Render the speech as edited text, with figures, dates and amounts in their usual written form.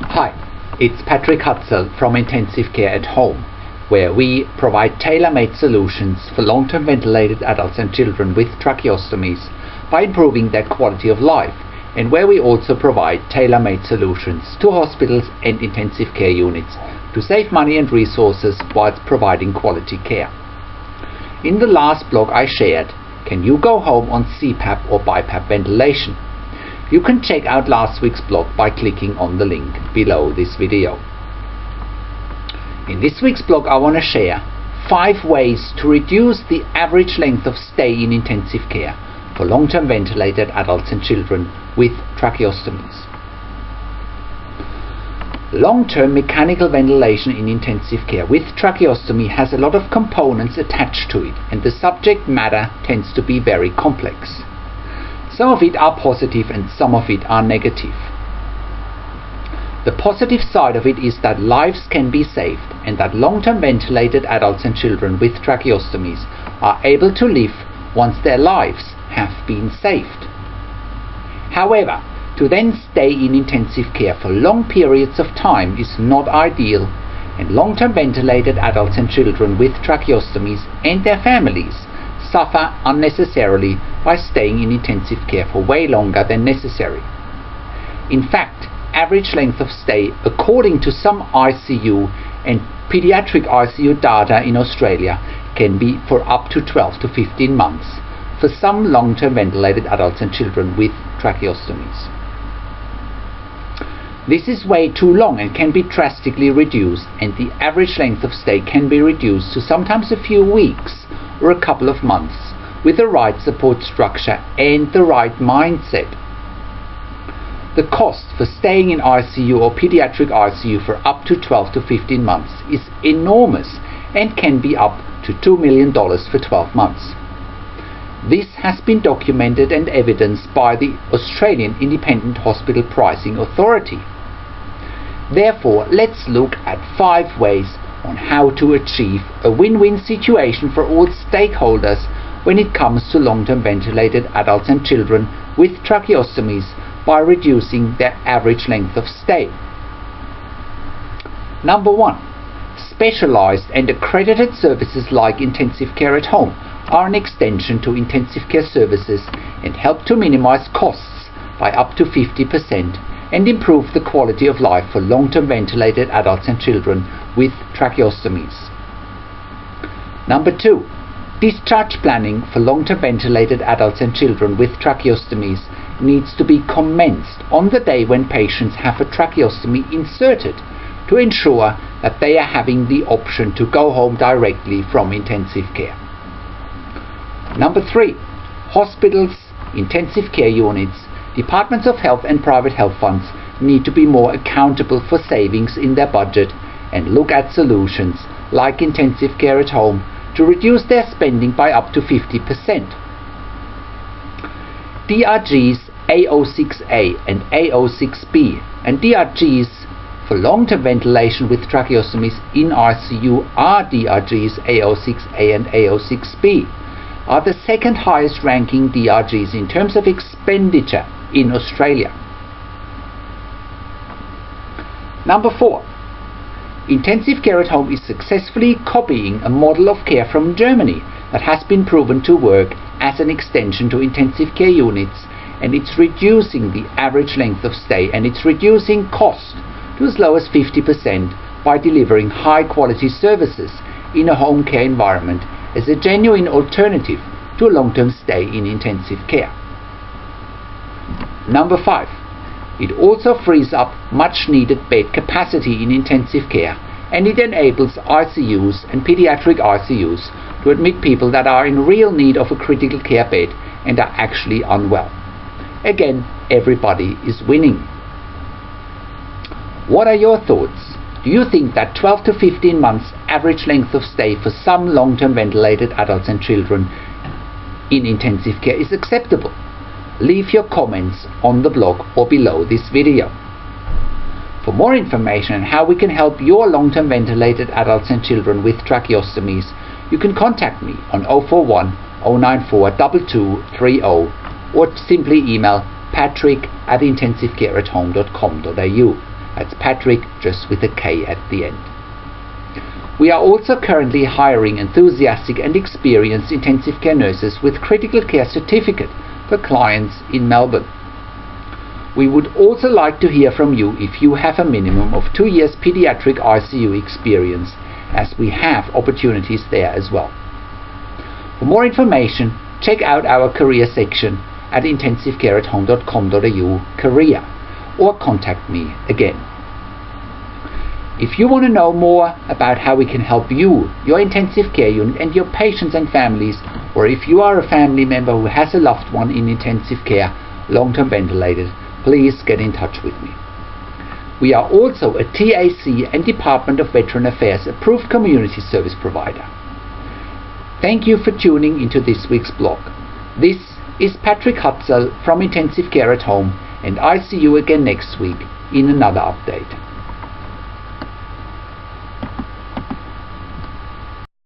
Hi, it's Patrick Hutzel from Intensive Care at Home, where we provide tailor-made solutions for long-term ventilated adults and children with tracheostomies by improving their quality of life, and where we also provide tailor-made solutions to hospitals and intensive care units to save money and resources whilst providing quality care. In the last blog I shared, can you go home on CPAP or BiPAP ventilation? You can check out last week's blog by clicking on the link below this video. In this week's blog I want to share 5 ways to reduce the average length of stay in intensive care for long-term ventilated adults and children with tracheostomies. Long-term mechanical ventilation in intensive care with tracheostomy has a lot of components attached to it, and the subject matter tends to be very complex. Some of it are positive and some of it are negative. The positive side of it is that lives can be saved and that long-term ventilated adults and children with tracheostomies are able to live once their lives have been saved. However, to then stay in intensive care for long periods of time is not ideal, and long-term ventilated adults and children with tracheostomies and their families suffer unnecessarily by staying in intensive care for way longer than necessary. In fact, average length of stay according to some ICU and pediatric ICU data in Australia can be for up to 12 to 15 months for some long-term ventilated adults and children with tracheostomies. This is way too long and can be drastically reduced, and the average length of stay can be reduced to sometimes a few weeks or a couple of months with the right support structure and the right mindset. The cost for staying in ICU or pediatric ICU for up to 12 to 15 months is enormous and can be up to $2 million for 12 months. This has been documented and evidenced by the Australian Independent Hospital Pricing Authority. Therefore, let's look at 5 ways on how to achieve a win-win situation for all stakeholders when it comes to long-term ventilated adults and children with tracheostomies by reducing their average length of stay. Number 1. Specialized and accredited services like Intensive Care at Home are an extension to intensive care services and help to minimize costs by up to 50% and improve the quality of life for long-term ventilated adults and children with tracheostomies. Number 2. Discharge planning for long-term ventilated adults and children with tracheostomies needs to be commenced on the day when patients have a tracheostomy inserted to ensure that they are having the option to go home directly from intensive care. Number 3. Hospitals, intensive care units, departments of health and private health funds need to be more accountable for savings in their budget and look at solutions like Intensive Care at Home to reduce their spending by up to 50%. DRGs AO6A and AO6B and DRGs for long-term ventilation with tracheostomies in ICU are DRGs AO6A and AO6B are the second highest ranking DRGs in terms of expenditure in Australia. Number 4. Intensive Care at Home is successfully copying a model of care from Germany that has been proven to work as an extension to intensive care units, and it's reducing the average length of stay and it's reducing cost to as low as 50% by delivering high quality services in a home care environment as a genuine alternative to a long-term stay in intensive care. Number 5. It also frees up much needed bed capacity in intensive care, and it enables ICUs and pediatric ICUs to admit people that are in real need of a critical care bed and are actually unwell. Again, everybody is winning. What are your thoughts? Do you think that 12 to 15 months average length of stay for some long-term ventilated adults and children in intensive care is acceptable? Leave your comments on the blog or below this video. For more information on how we can help your long-term ventilated adults and children with tracheostomies, you can contact me on 041 094 2230 or simply email patrick@intensivecareathome.com.au. That's Patrick, just with a K at the end. We are also currently hiring enthusiastic and experienced intensive care nurses with critical care certificate for clients in Melbourne. We would also like to hear from you if you have a minimum of 2 years pediatric ICU experience, as we have opportunities there as well. For more information, check out our career section at intensivecareathome.com.au career, or contact me again. If you want to know more about how we can help you, your intensive care unit and your patients and families, or if you are a family member who has a loved one in intensive care, long-term ventilated, please get in touch with me. We are also a TAC and Department of Veteran Affairs approved community service provider. Thank you for tuning into this week's blog. This is Patrick Hutzel from Intensive Care at Home, and I see you again next week in another update.